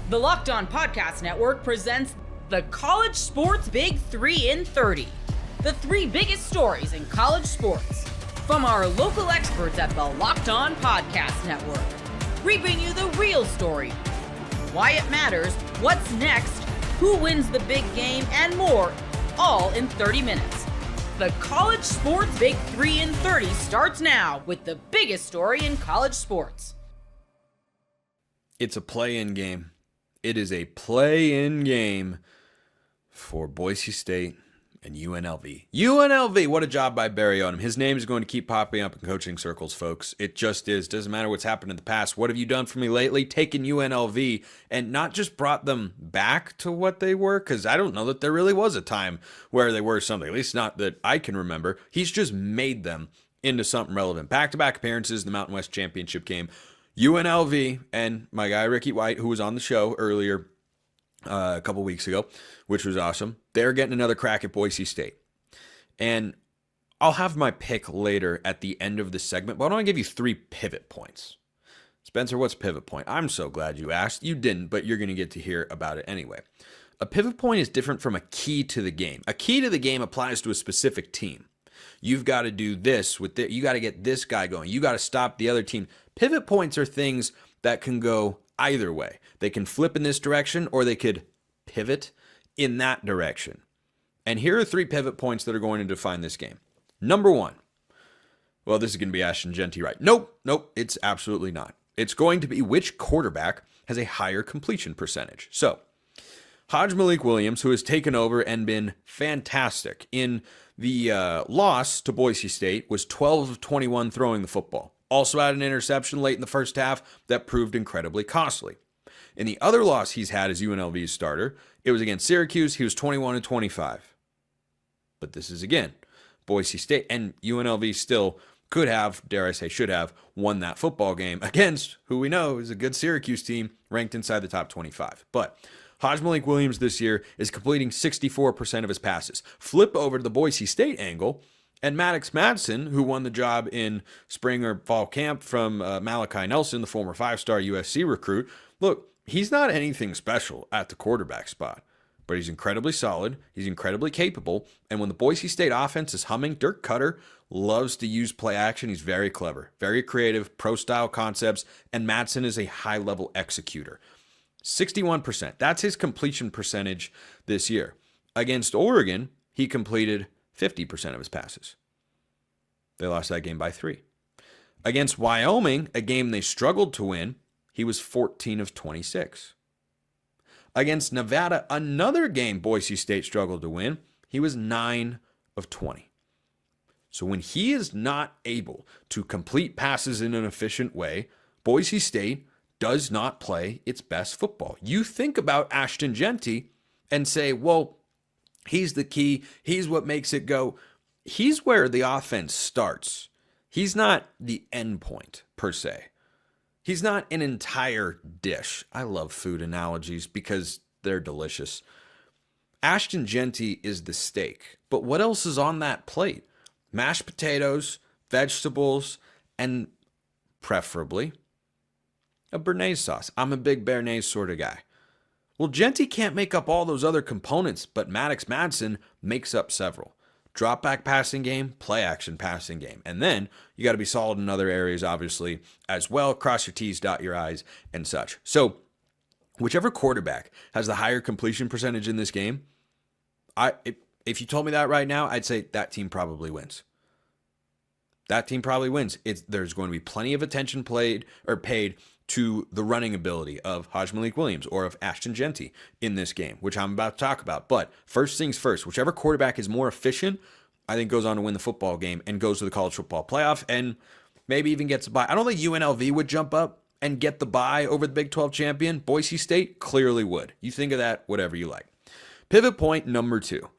The Locked On Podcast Network presents the College Sports Big 3 in 30. The three biggest stories in college sports. From our local experts at the Locked On Podcast Network. We bring you the real story. Why it matters, what's next, who wins the big game, and more, all in 30 minutes. The College Sports Big 3 in 30 starts now with the biggest story in college sports. It's a play-in game. It is a play-in game for Boise State and UNLV. UNLV, what a job by Barry Odom. His name is going to keep popping up in coaching circles, folks. It just is. Doesn't matter what's happened in the past. What have you done for me lately? Taken UNLV and not just brought them back to what they were, because I don't know that there really was a time where they were something, at least not that I can remember. He's just made them into something relevant. Back-to-back appearances in the Mountain West Championship game. UNLV and my guy Ricky White, who was on the show earlier a couple weeks ago, which was awesome. They're getting another crack at Boise State. And I'll have my pick later at the end of the segment, but I want to give you 3 pivot points. Spencer, what's pivot point? I'm so glad you asked. You didn't, but you're going to get to hear about it anyway. A pivot point is different from a key to the game. A key to the game applies to a specific team. You've got to do this with you got to get this guy going. You got to stop the other team. Pivot points are things that can go either way. They can flip in this direction or they could pivot in that direction. And here are 3 pivot points that are going to define this game. Number 1. Well, this is going to be Ashton Jeanty, right? Nope, it's absolutely not. It's going to be which quarterback has a higher completion percentage. So, Malik Williams, who has taken over and been fantastic in the loss to Boise State, was 12 of 21 throwing the football. Also had an interception late in the first half that proved incredibly costly. In the other loss he's had as UNLV's starter, it was against Syracuse. He was 21 and 25. But this is, again, Boise State. And UNLV still could have, dare I say, should have, won that football game against who we know is a good Syracuse team ranked inside the top 25. But Malik Williams this year is completing 64% of his passes. Flip over to the Boise State angle, and Maddox Madsen, who won the job in spring or fall camp from Malachi Nelson, the former 5-star USC recruit. Look, he's not anything special at the quarterback spot, but he's incredibly solid. He's incredibly capable. And when the Boise State offense is humming, Dirk Cutter loves to use play action. He's very clever, very creative, pro-style concepts, and Madsen is a high-level executor. 61%. That's his completion percentage this year. Against Oregon, he completed 50% of his passes. They lost that game by 3. Against Wyoming, a game they struggled to win, he was 14 of 26. Against Nevada, another game Boise State struggled to win, he was 9 of 20. So when he is not able to complete passes in an efficient way, Boise State does not play its best football. You think about Ashton Jeanty and say, well, he's the key. He's what makes it go. He's where the offense starts. He's not the end point, per se. He's not an entire dish. I love food analogies because they're delicious. Ashton Jeanty is the steak. But what else is on that plate? Mashed potatoes, vegetables, and preferably a béarnaise sauce. I'm a big béarnaise sort of guy. Well, Jeanty can't make up all those other components, but Maddox Madsen makes up several. Drop back passing game, play action passing game. And then you got to be solid in other areas, obviously, as well. Cross your T's, dot your I's, and such. So whichever quarterback has the higher completion percentage in this game, if you told me that right now, I'd say that team probably wins. That team probably wins. There's going to be plenty of attention paid to the running ability of Malik Williams or of Ashton Jeanty in this game, which I'm about to talk about. But first things first, whichever quarterback is more efficient, I think goes on to win the football game and goes to the college football playoff and maybe even gets a bye. I don't think UNLV would jump up and get the bye over the Big 12 champion. Boise State clearly would. You think of that, whatever you like. Pivot point number 2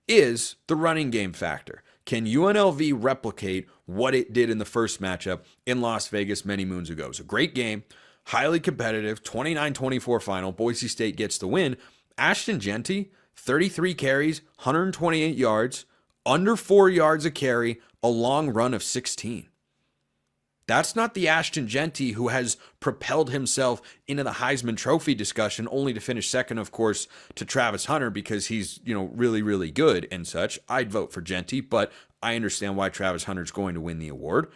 is the running game factor. Can UNLV replicate what it did in the first matchup in Las Vegas many moons ago? It was a great game, highly competitive, 29-24 final. Boise State gets the win. Ashton Jeanty, 33 carries, 128 yards, under 4 yards a carry, a long run of 16. That's not the Ashton Genty who has propelled himself into the Heisman Trophy discussion, only to finish second, of course, to Travis Hunter because he's, really, really good and such. I'd vote for Genty, but I understand why Travis Hunter's going to win the award.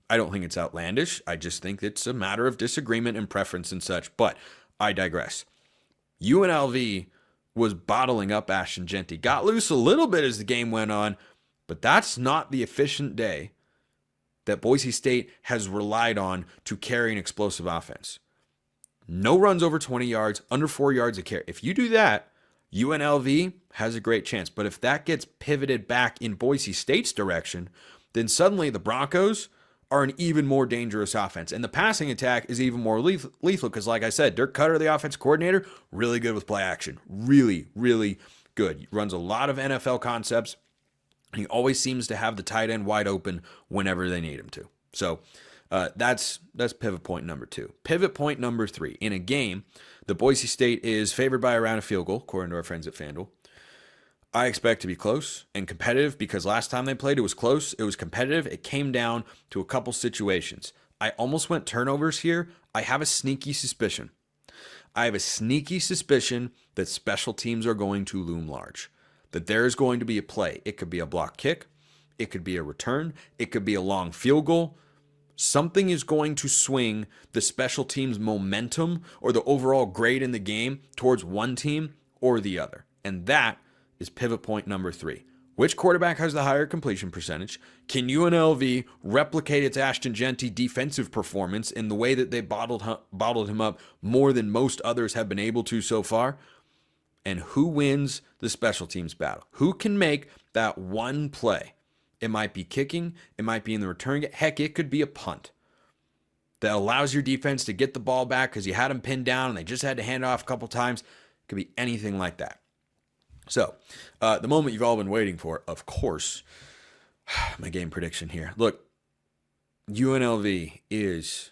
I don't think it's outlandish. I just think it's a matter of disagreement and preference and such, but I digress. UNLV was bottling up Ashton Genty. Got loose a little bit as the game went on, but that's not the efficient day that Boise State has relied on to carry an explosive offense. No runs over 20 yards, under 4 yards a carry. If you do that, UNLV has a great chance. But if that gets pivoted back in Boise State's direction, then suddenly the Broncos are an even more dangerous offense. And the passing attack is even more lethal because, like I said, Dirk Cutter, the offense coordinator, really good with play action. Really, really good. He runs a lot of NFL concepts. He always seems to have the tight end wide open whenever they need him to. So that's pivot point number 2. Pivot point number 3. In a game, the Boise State is favored by around a field goal, according to our friends at FanDuel. I expect to be close and competitive because last time they played, it was close. It was competitive. It came down to a couple situations. I almost went turnovers here. I have a sneaky suspicion. that special teams are going to loom large. That there is going to be a play. It could be a block kick. It could be a return. It could be a long field goal. Something is going to swing the special teams momentum or the overall grade in the game towards one team or the other. And that is pivot point number 3. Which quarterback has the higher completion percentage? Can UNLV replicate its Ashton Genty defensive performance in the way that they bottled him up more than most others have been able to so far? And who wins the special teams battle? Who can make that one play? It might be kicking. It might be in the return. Heck, it could be a punt that allows your defense to get the ball back because you had them pinned down and they just had to hand it off a couple times. It could be anything like that. So, the moment you've all been waiting for, of course, my game prediction here. Look, UNLV is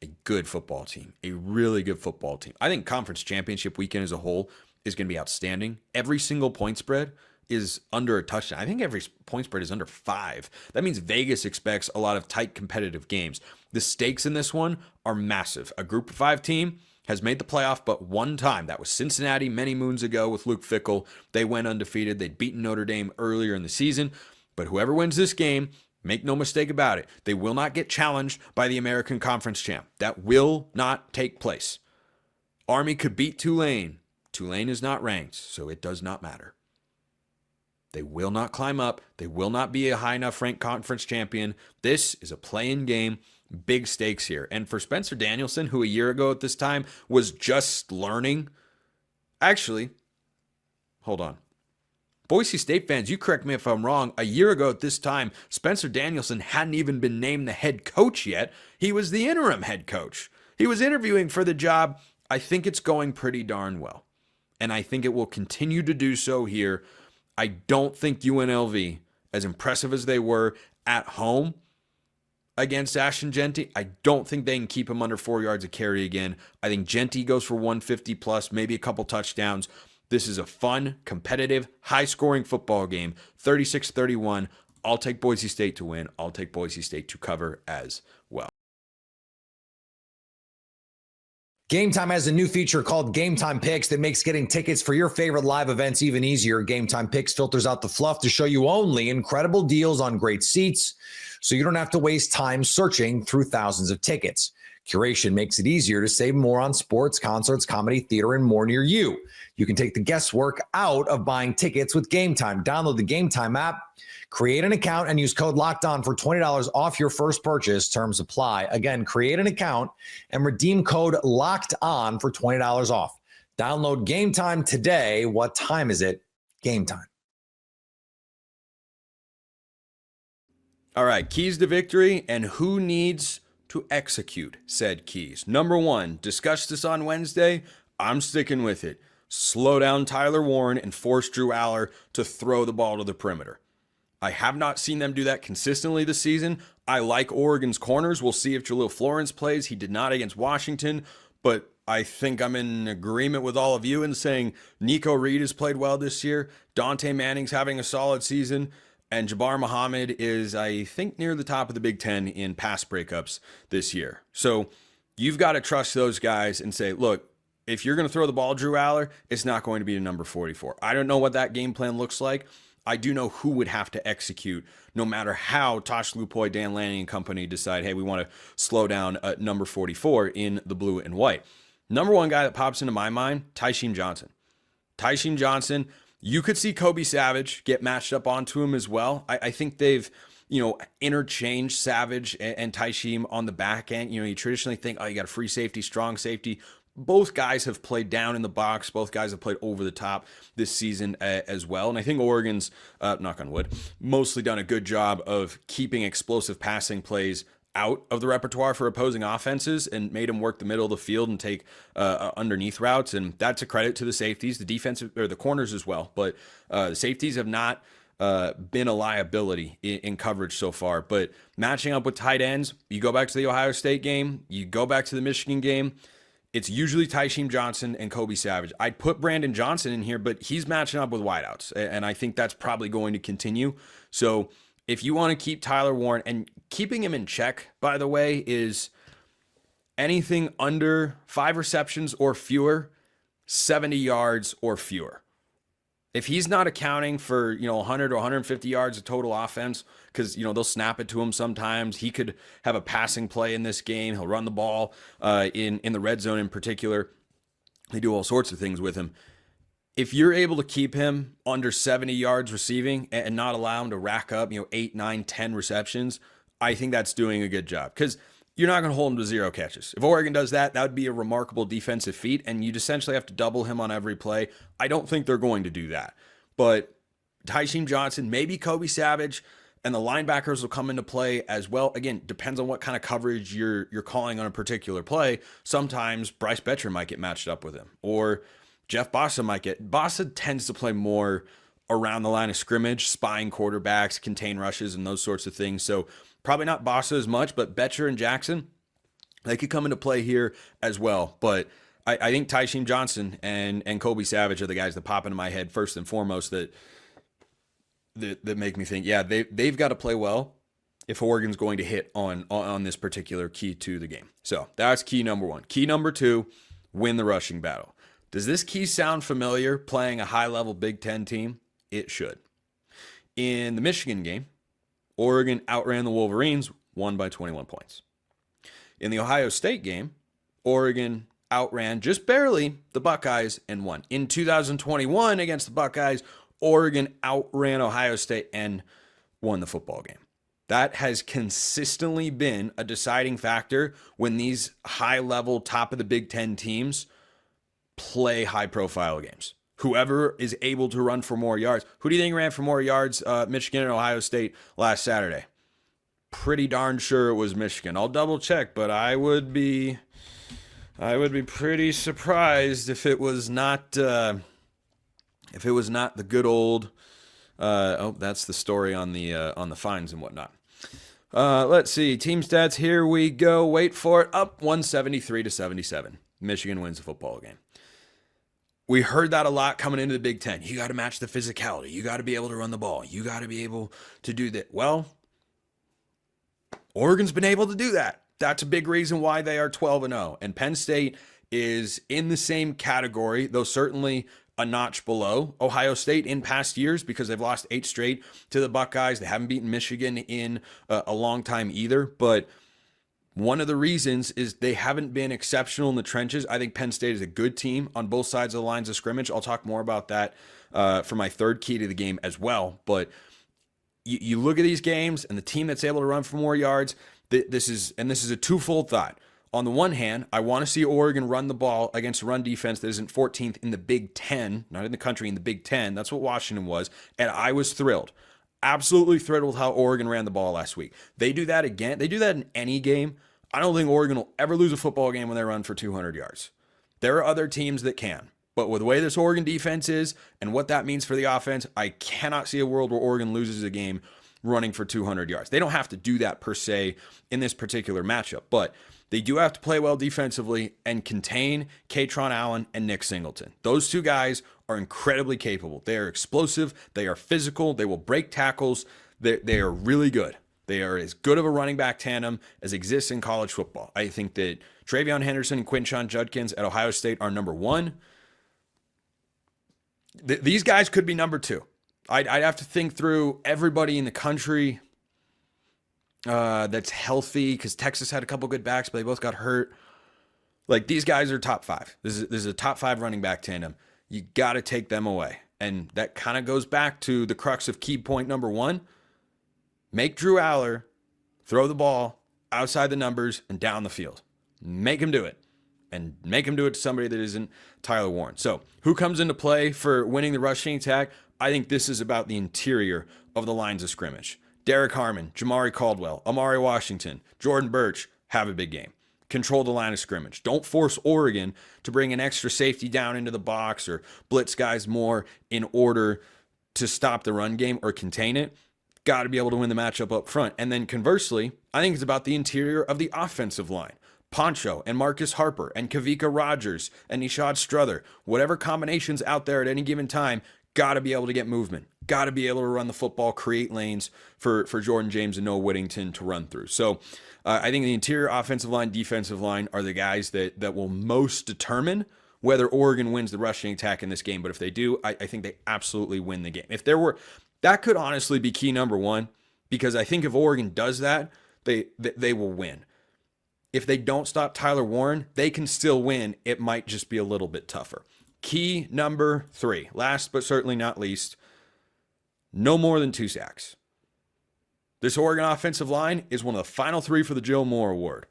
a good football team, a really good football team. I think conference championship weekend as a whole is going to be outstanding. Every single point spread is under a touchdown. I think every point spread is under 5. That means Vegas expects a lot of tight competitive games. The stakes in this one are massive. A group of 5 team has made the playoff but one time. That was Cincinnati many moons ago with Luke Fickell. They went undefeated. They'd beaten Notre Dame earlier in the season. But whoever wins this game, make no mistake about it, they will not get challenged by the American Conference champ. That will not take place. Army could beat Tulane. Tulane is not ranked, so it does not matter. They will not climb up. They will not be a high enough ranked conference champion. This is a play-in game. Big stakes here. And for Spencer Danielson, who a year ago at this time was just learning. Actually, hold on. Boise State fans, you correct me if I'm wrong. A year ago at this time, Spencer Danielson hadn't even been named the head coach yet. He was the interim head coach. He was interviewing for the job. I think it's going pretty darn well. And I think it will continue to do so here. I don't think UNLV, as impressive as they were at home against Ashton Genty, I don't think they can keep him under 4 yards of carry again. I think Genty goes for 150 plus, maybe a couple touchdowns. This is a fun, competitive, high-scoring football game. 36-31. I'll take Boise State to win. I'll take Boise State to cover as well. Gametime has a new feature called Gametime Picks that makes getting tickets for your favorite live events even easier. Gametime Picks filters out the fluff to show you only incredible deals on great seats, so you don't have to waste time searching through thousands of tickets. Curation makes it easier to save more on sports, concerts, comedy, theater, and more near you. You can take the guesswork out of buying tickets with Gametime. Download the Gametime app, create an account, and use code LOCKEDON for $20 off your first purchase. Terms apply. Again, create an account and redeem code LOCKEDON for $20 off. Download Gametime today. What time is it? Gametime. All right, keys to victory and who needs to execute said keys. Number 1, discussed this on Wednesday. I'm sticking with it. Slow down Tyler Warren and force Drew Aller to throw the ball to the perimeter. I have not seen them do that consistently this season. I like Oregon's corners. We'll see if Jaleel Florence plays. He did not against Washington, but I think I'm in agreement with all of you in saying Nico Reed has played well this year. Dante Manning's having a solid season. And Jabbar Muhammad is, I think, near the top of the Big Ten in pass breakups this year. So you've got to trust those guys and say, look, if you're going to throw the ball, Drew Aller, it's not going to be to number 44. I don't know what that game plan looks like. I do know who would have to execute no matter how Tosh Lupoy, Dan Lanning, and company decide, hey, we want to slow down number 44 in the blue and white. Number one guy that pops into my mind, Tysheem Johnson. Tysheem Johnson, you could see Kobe Savage get matched up onto him as well. I think they've, interchanged Savage and Tysheem on the back end. You traditionally think, oh, you got a free safety, strong safety. Both guys have played down in the box. Both guys have played over the top this season as well. And I think Oregon's, knock on wood, mostly done a good job of keeping explosive passing plays out of the repertoire for opposing offenses and made them work the middle of the field and take underneath routes. And that's a credit to the safeties, the defensive or the corners as well. But the safeties have not been a liability in coverage so far. But matching up with tight ends, you go back to the Ohio State game, you go back to the Michigan game, it's usually Tysheem Johnson and Kobe Savage. I'd put Brandon Johnson in here, but he's matching up with wideouts. And I think that's probably going to continue. So if you want to keep Tyler Warren, and keeping him in check, by the way, is anything under 5 receptions or fewer, 70 yards or fewer. If he's not accounting for, 100 or 150 yards of total offense, because, they'll snap it to him sometimes. He could have a passing play in this game. He'll run the ball in the red zone in particular. They do all sorts of things with him. If you're able to keep him under 70 yards receiving and not allow him to rack up, 8, 9, 10 receptions, I think that's doing a good job, because you're not going to hold him to 0 catches. If Oregon does that, that would be a remarkable defensive feat, and you'd essentially have to double him on every play. I don't think they're going to do that. But Tysheem Johnson, maybe Kobe Savage, and the linebackers will come into play as well. Again, depends on what kind of coverage you're calling on a particular play. Sometimes Bryce Betcher might get matched up with him, or Jeff Bossa might get. Bossa tends to play more around the line of scrimmage, spying quarterbacks, contain rushes, and those sorts of things. So probably not Bossa as much, but Betcher and Jackson, they could come into play here as well. But I think Tysheem Johnson and Kobe Savage are the guys that pop into my head first and foremost that make me think, yeah, they've got to play well if Oregon's going to hit on this particular key to the game. So that's key number 1. Key number 2, win the rushing battle. Does this key sound familiar playing a high-level Big Ten team? It should. In the Michigan game, Oregon outran the Wolverines, won by 21 points. In the Ohio State game, Oregon outran just barely the Buckeyes and won. In 2021 against the Buckeyes, Oregon outran Ohio State and won the football game. That has consistently been a deciding factor when these high-level, top-of-the-Big Ten teams play high-profile games. Whoever is able to run for more yards. Who do you think ran for more yards, Michigan and Ohio State last Saturday? Pretty darn sure it was Michigan. I'll double check, but I would be pretty surprised if it was not the good old. That's the story on the fines and whatnot. Let's see, team stats. Here we go. Wait for it. Up 173-77. Michigan wins the football game. We heard that a lot coming into the Big Ten. You got to match the physicality. You got to be able to run the ball. You got to be able to do that. Well, Oregon's been able to do that. That's a big reason why they are 12-0. And Penn State is in the same category, though certainly a notch below Ohio State in past years because they've lost 8 straight to the Buckeyes. They haven't beaten Michigan in a long time either. But one of the reasons is they haven't been exceptional in the trenches. I think Penn State is a good team on both sides of the lines of scrimmage. I'll talk more about that for my third key to the game as well. But you look at these games and the team that's able to run for more yards, this is a twofold thought. On the one hand, I want to see Oregon run the ball against a run defense that isn't 14th in the Big Ten, not in the country, in the Big Ten. That's what Washington was. And I was thrilled. Absolutely thrilled with how Oregon ran the ball last week. They do that again. They do that in any game. I don't think Oregon will ever lose a football game when they run for 200 yards. There are other teams that can. But with the way this Oregon defense is and what that means for the offense, I cannot see a world where Oregon loses a game running for 200 yards. They don't have to do that per se in this particular matchup, but they do have to play well defensively and contain Katron Allen and Nick Singleton. Those two guys are incredibly capable. They are explosive. They are physical. They will break tackles. They are really good. They are as good of a running back tandem as exists in college football. I think that Travion Henderson and Quinshon Judkins at Ohio State are number one. These guys could be number two. I'd have to think through everybody in the country that's healthy, because Texas had a couple good backs, but they both got hurt. Like, these guys are top five. This is a top five running back tandem. You got to take them away. And that kind of goes back to the crux of key point number one. Make Drew Aller throw the ball outside the numbers and down the field. Make him do it. And make him do it to somebody that isn't Tyler Warren. So, who comes into play for winning the rushing attack? I think this is about the interior of the lines of scrimmage. Derek Harmon, Jamari Caldwell, Amari Washington, Jordan Birch have a big game. Control the line of scrimmage. Don't force Oregon to bring an extra safety down into the box or blitz guys more in order to stop the run game or contain it. Got to be able to win the matchup up front. And then conversely, I think it's about the interior of the offensive line. Poncho and Marcus Harper and Kavika Rogers and Nishad Strother, whatever combinations out there at any given time, got to be able to get movement. Got to be able to run the football, create lanes for Jordan James and Noah Whittington to run through. So I think the interior offensive line, defensive line are the guys that will most determine whether Oregon wins the rushing attack in this game. But if they do, I think they absolutely win the game. If there were, that could honestly be key number one, because I think if Oregon does that, they will win. If they don't stop Tyler Warren, they can still win. It might just be a little bit tougher. Key number three, last but certainly not least, no more than 2 sacks. This Oregon offensive line is one of the final 3 for the Joe Moore Award.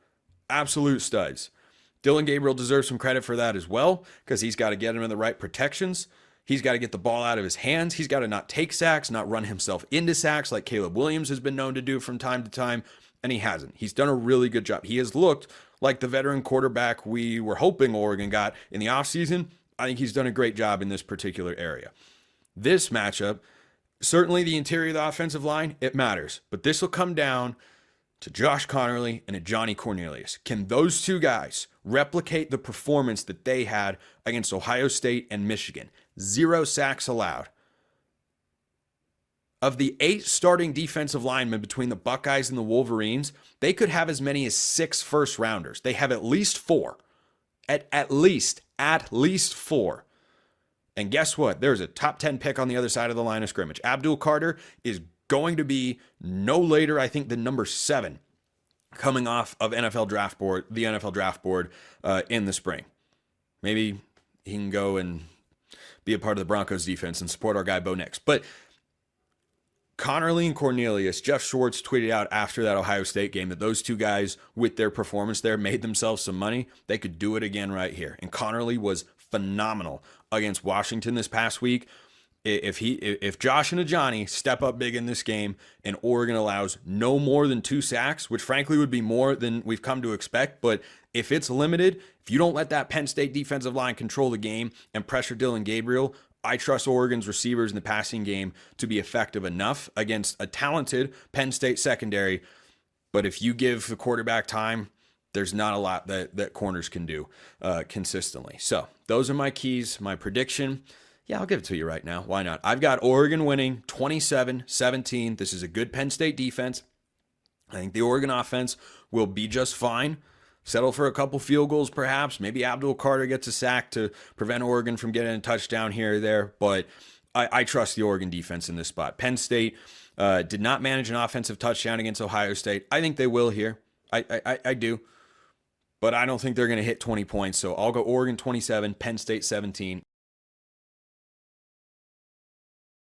Absolute studs. Dylan Gabriel deserves some credit for that as well, because he's got to get him in the right protections. He's got to get the ball out of his hands. He's got to not take sacks, not run himself into sacks like Caleb Williams has been known to do from time to time, and he hasn't. He's done a really good job. He has looked like the veteran quarterback we were hoping Oregon got in the offseason. I think he's done a great job in this particular area. This matchup, certainly the interior of the offensive line, it matters. But this will come down to Josh Connerly and to Johnny Cornelius. Can those two guys replicate the performance that they had against Ohio State and Michigan? 0 sacks allowed. Of the 8 starting defensive linemen between the Buckeyes and the Wolverines, they could have as many as 6 first-rounders. They have at least 4. At least 4. And guess what? There's a top 10 pick on the other side of the line of scrimmage. Abdul Carter is going to be no later, I think, than number 7 coming off of the NFL draft board in the spring. Maybe he can go and be a part of the Broncos defense and support our guy Bo Nix. But Connerly and Cornelius, Jeff Schwartz tweeted out after that Ohio State game that those two guys, with their performance there, made themselves some money. They could do it again right here. And Connerly was phenomenal against Washington this past week. If Josh and Johnny step up big in this game and Oregon allows no more than 2 sacks, which frankly would be more than we've come to expect, but if it's limited, if you don't let that Penn State defensive line control the game and pressure Dylan Gabriel, I trust Oregon's receivers in the passing game to be effective enough against a talented Penn State secondary. But if you give the quarterback time, there's not a lot that corners can do consistently. So those are my keys, my prediction. Yeah, I'll give it to you right now. Why not? I've got Oregon winning 27-17. This is a good Penn State defense. I think the Oregon offense will be just fine. Settle for a couple field goals, perhaps. Maybe Abdul Carter gets a sack to prevent Oregon from getting a touchdown here or there. But I trust the Oregon defense in this spot. Penn State did not manage an offensive touchdown against Ohio State. I think they will here. I do. But I don't think they're going to hit 20 points. So I'll go Oregon 27, Penn State 17.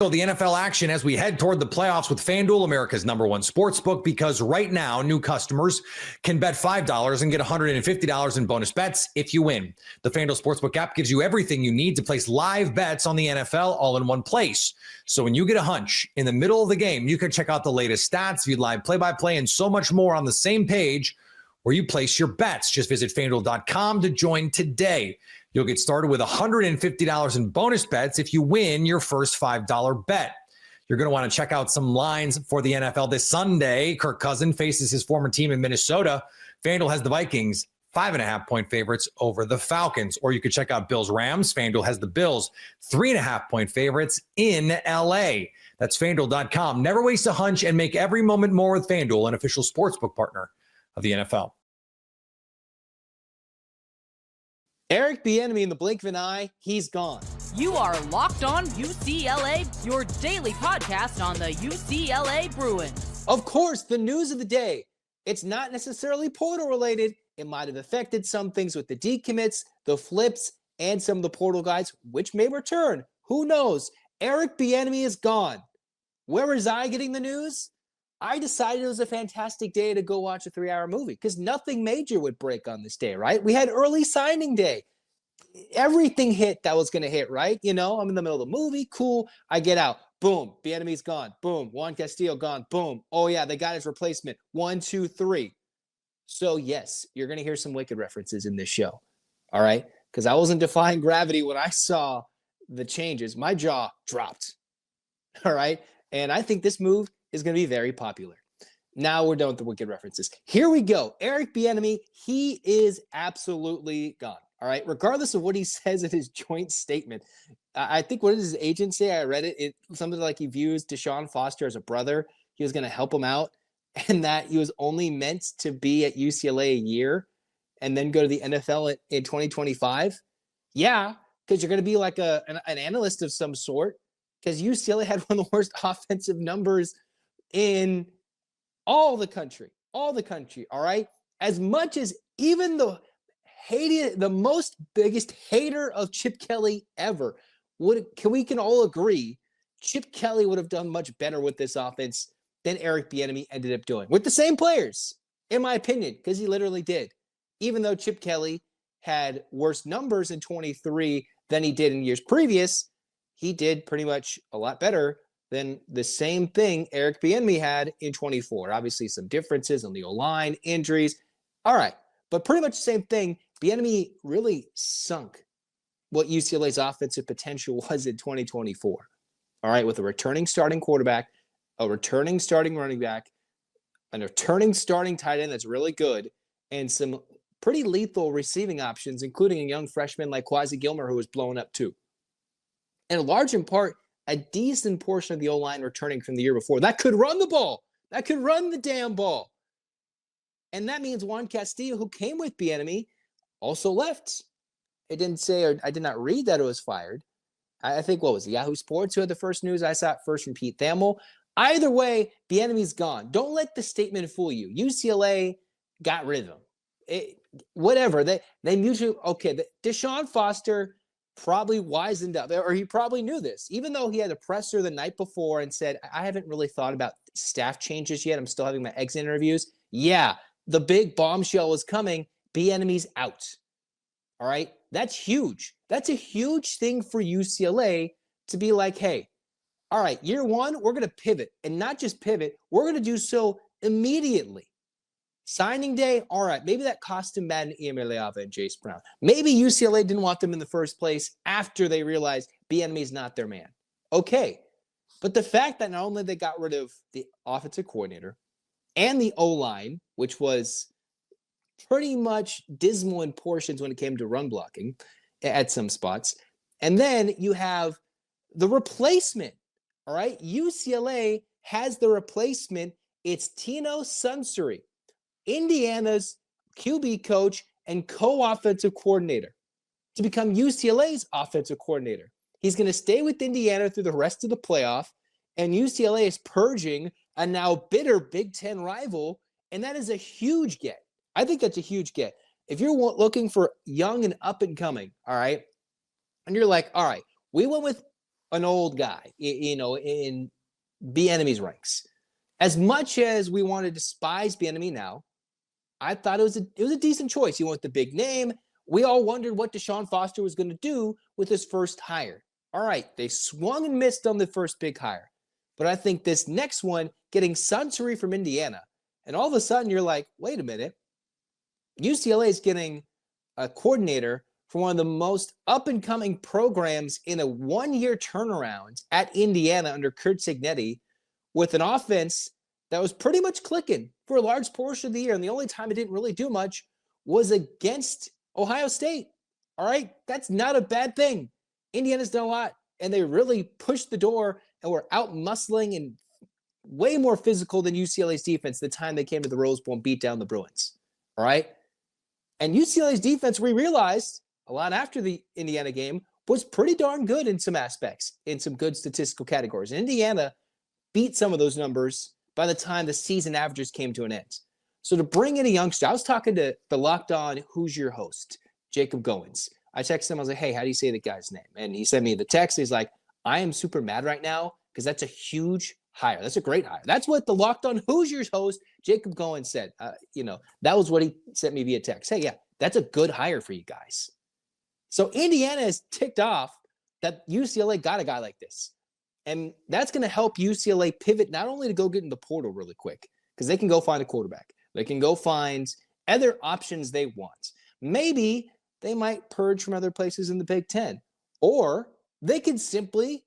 The NFL action as we head toward the playoffs with FanDuel, America's number one sportsbook, because right now new customers can bet $5 and get $150 in bonus bets if you win. The FanDuel Sportsbook app gives you everything you need to place live bets on the NFL all in one place. So when you get a hunch in the middle of the game, you can check out the latest stats, view live play-by-play, and so much more on the same page where you place your bets. Just visit FanDuel.com to join today. You'll get started with $150 in bonus bets if you win your first $5 bet. You're going to want to check out some lines for the NFL this Sunday. Kirk Cousins faces his former team in Minnesota. FanDuel has the Vikings 5.5-point favorites over the Falcons. Or you could check out Bills Rams. FanDuel has the Bills 3.5-point favorites in LA. That's FanDuel.com. Never waste a hunch and make every moment more with FanDuel, an official sportsbook partner of the NFL. Eric Bieniemy in the blink of an eye, he's gone. You are Locked On UCLA, your daily podcast on the UCLA Bruins. Of course, the news of the day. It's not necessarily portal related. It might have affected some things with the decommits, the flips, and some of the portal guys, which may return. Who knows? Eric Bieniemy is gone. Where was I getting the news? I decided it was a fantastic day to go watch a 3-hour movie because nothing major would break on this day, right? We had early signing day. Everything hit that was going to hit, right? You know, I'm in the middle of the movie. Cool. I get out. Boom. Bieniemy's gone. Boom. Juan Castillo gone. Boom. Oh, yeah, they got his replacement. 1, 2, 3. So, yes, you're going to hear some Wicked references in this show. All right? Because I wasn't defying gravity when I saw the changes. My jaw dropped. All right? And I think this move is going to be very popular. Now we're done with the Wicked references. Here we go. Eric Bieniemy, he is absolutely gone. All right. Regardless of what he says in his joint statement, I think what did his agent say? I read it. Something like he views Deshaun Foster as a brother. He was going to help him out, and that he was only meant to be at UCLA a year and then go to the NFL in 2025. Yeah, because you're going to be like an analyst of some sort, because UCLA had one of the worst offensive numbers in all the country, all right? As much as even the most biggest hater of Chip Kelly ever, we can all agree Chip Kelly would have done much better with this offense than Eric Bieniemy ended up doing with the same players, in my opinion, because he literally did. Even though Chip Kelly had worse numbers in 23 than he did in years previous, he did pretty much a lot better than the same thing Eric Bieniemy had in 24. Obviously, some differences on the O-line, injuries. All right, but pretty much the same thing. Bieniemy really sunk what UCLA's offensive potential was in 2024. All right, with a returning starting quarterback, a returning starting running back, a returning starting tight end that's really good, and some pretty lethal receiving options, including a young freshman like Quasi Gilmer, who was blown up too. And a large in part, a decent portion of the O-line returning from the year before. That could run the ball. That could run the damn ball. And that means Juan Castillo, who came with Bieniemy, also left. It didn't say, or I did not read that it was fired. I think, what was it, Yahoo Sports who had the first news? I saw it first from Pete Thamel. Either way, Bieniemy's gone. Don't let the statement fool you. UCLA got rid of him. Whatever. They mutually, okay, Deshaun Foster probably wisened up, or he probably knew this, even though he had a presser the night before and said, I haven't really thought about staff changes yet. I'm still having my exit interviews. Yeah, the big bombshell was coming. Bieniemy's out. All right, that's huge. That's a huge thing for UCLA to be like, hey, all right, year one, we're going to pivot, and not just pivot, we're going to do so immediately. Signing day, all right, maybe that cost him Madden, Iamaleava, and Jace Brown. Maybe UCLA didn't want them in the first place after they realized Bieniemy's not their man. Okay, but the fact that not only they got rid of the offensive coordinator and the O-line, which was pretty much dismal in portions when it came to run blocking at some spots, and then you have the replacement, all right? UCLA has the replacement. It's Tino Sunseri, Indiana's QB coach and co-offensive coordinator, to become UCLA's offensive coordinator. He's going to stay with Indiana through the rest of the playoff, and UCLA is purging a now bitter Big Ten rival, and that is a huge get. I think that's a huge get. If you're looking for young and up and coming, all right, and you're like, all right, we went with an old guy, in Bieniemy's ranks. As much as we want to despise Bieniemy now, I thought it was a decent choice. He went with the big name. We all wondered what Deshaun Foster was going to do with his first hire. All right, they swung and missed on the first big hire. But I think this next one, getting Sunseri from Indiana, and all of a sudden you're like, wait a minute, UCLA is getting a coordinator for one of the most up-and-coming programs in a one-year turnaround at Indiana under Kurt Cignetti, with an offense that was pretty much clicking for a large portion of the year. And the only time it didn't really do much was against Ohio State. All right, that's not a bad thing. Indiana's done a lot, and they really pushed the door and were out-muscling and way more physical than UCLA's defense the time they came to the Rose Bowl and beat down the Bruins. All right? And UCLA's defense, we realized a lot after the Indiana game, was pretty darn good in some aspects, in some good statistical categories. And Indiana beat some of those numbers by the time the season averages came to an end. So to bring in a youngster, I was talking to the Locked On Who's Your Host, Jacob Goins. I texted him, I was like, hey, how do you say the guy's name? And he sent me the text. He's like, I am super mad right now because that's a huge hire. That's a great hire. That's what the Locked On Hoosiers host, Jacob Goins, said. That was what he sent me via text. Hey, yeah, that's a good hire for you guys. So Indiana is ticked off that UCLA got a guy like this. And that's going to help UCLA pivot not only to go get in the portal really quick, because they can go find a quarterback. They can go find other options they want. Maybe they might purge from other places in the Big Ten. Or they could simply,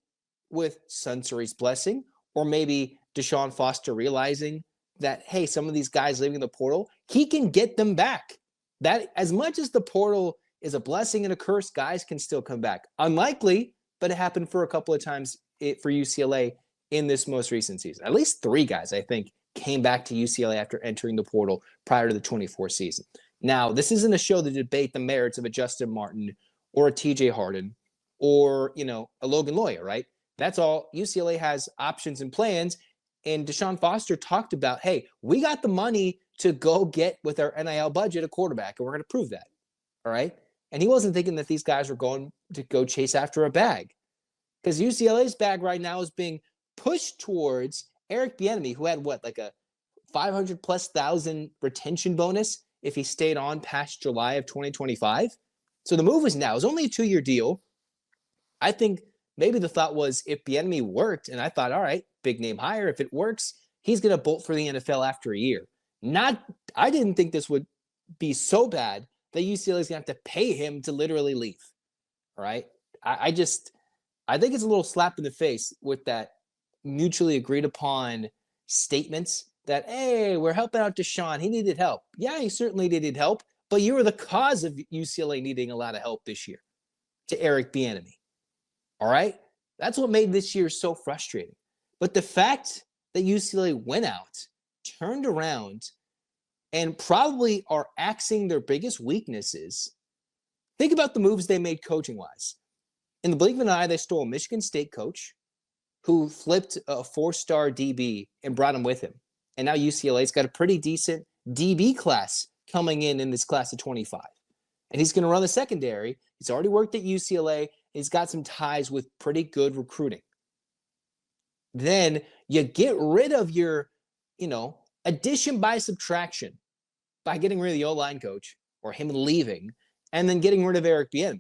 with Sunseri's blessing, or maybe Deshaun Foster realizing that, hey, some of these guys leaving the portal, he can get them back. That, as much as the portal is a blessing and a curse, guys can still come back. Unlikely, but it happened for a couple of times for UCLA in this most recent season. At least 3 guys, I think, came back to UCLA after entering the portal prior to the 24 season. Now, this isn't a show to debate the merits of a Justin Martin or a TJ Harden or, a Logan Loya, right? That's all. UCLA has options and plans. And Deshaun Foster talked about, hey, we got the money to go get with our NIL budget a quarterback, and we're going to prove that. All right. And he wasn't thinking that these guys were going to go chase after a bag, because UCLA's bag right now is being pushed towards Eric Bieniemy, who had like a 500,000+ retention bonus if he stayed on past July of 2025. So the move is now. It was only a 2-year deal. I think maybe the thought was if Bieniemy worked, and I thought, all right, big name hire. If it works, he's going to bolt for the NFL after a year. I didn't think this would be so bad that UCLA is going to have to pay him to literally leave. All right. I think it's a little slap in the face with that mutually agreed upon statements that, hey, we're helping out Deshaun. He needed help. Yeah, he certainly needed help, but you were the cause of UCLA needing a lot of help this year, to Eric Bieniemy. All right. That's what made this year so frustrating. But the fact that UCLA went out, turned around, and probably are axing their biggest weaknesses. Think about the moves they made coaching-wise. In the blink of an eye, they stole a Michigan State coach who flipped a 4-star DB and brought him with him. And now UCLA's got a pretty decent DB class coming in this class of 25. And he's going to run the secondary. He's already worked at UCLA. He's got some ties with pretty good recruiting. Then you get rid of your, addition by subtraction by getting rid of the O-line coach or him leaving and then getting rid of Eric Bieniemy.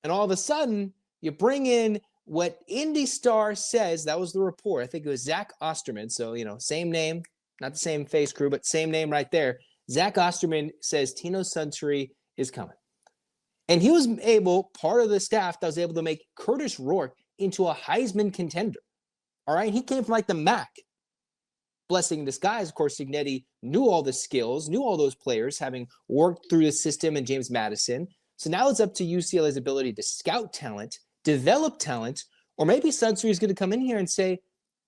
And all of a sudden, you bring in what Indy Star says, that was the report. I think it was Zach Osterman. So, same name, not the same face crew, but same name right there. Zach Osterman says Tino Sunseri is coming. And he was part of the staff that was able to make Curtis Rourke into a Heisman contender. All right. He came from like the MAC. Blessing in disguise, of course, Cignetti knew all the skills, knew all those players, having worked through the system and James Madison. So now it's up to UCLA's ability to scout talent, develop talent, or maybe Sunseri is going to come in here and say,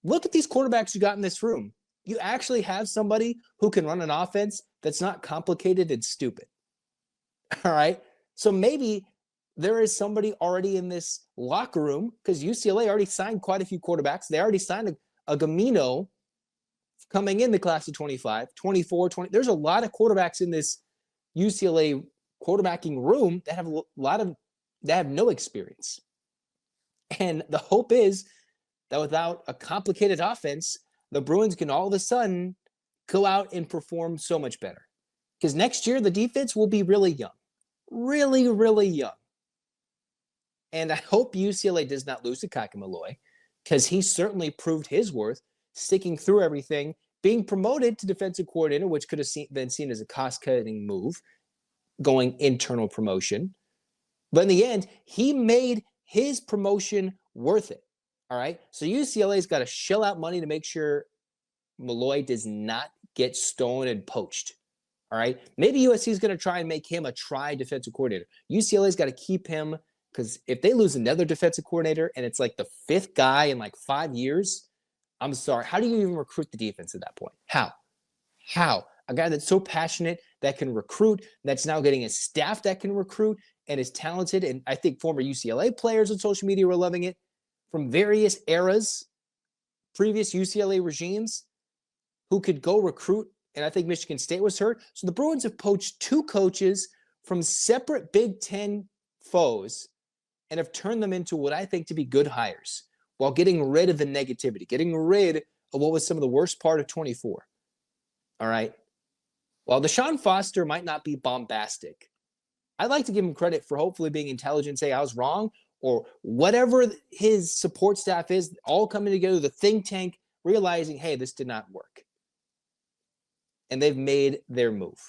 look at these quarterbacks you got in this room. You actually have somebody who can run an offense that's not complicated and stupid. All right. So maybe there is somebody already in this locker room, because UCLA already signed quite a few quarterbacks. They already signed a Gamino coming in the class of 25, 24, 20. There's a lot of quarterbacks in this UCLA quarterbacking room that have no experience. And the hope is that without a complicated offense, the Bruins can all of a sudden go out and perform so much better. Because next year, the defense will be really young. Really, really young. And I hope UCLA does not lose to Kike Malloy, because he certainly proved his worth, sticking through everything, being promoted to defensive coordinator, which could have been seen as a cost-cutting move, going internal promotion. But in the end, he made his promotion worth it. All right. So UCLA's got to shell out money to make sure Malloy does not get stolen and poached. All right. Maybe USC is going to try and make him a defensive coordinator. UCLA's got to keep him, because if they lose another defensive coordinator and it's like the 5th guy in like 5 years, I'm sorry. How do you even recruit the defense at that point? How? A guy that's so passionate, that can recruit, that's now getting a staff that can recruit and is talented. And I think former UCLA players on social media were loving it from various eras, previous UCLA regimes, who could go recruit. And I think Michigan State was hurt. So the Bruins have poached 2 coaches from separate Big Ten foes and have turned them into what I think to be good hires while getting rid of the negativity, getting rid of what was some of the worst part of 24. All right. While Deshaun Foster might not be bombastic, I'd like to give him credit for hopefully being intelligent, say I was wrong, or whatever his support staff is, all coming together, the think tank, realizing, hey, this did not work. And they've made their move.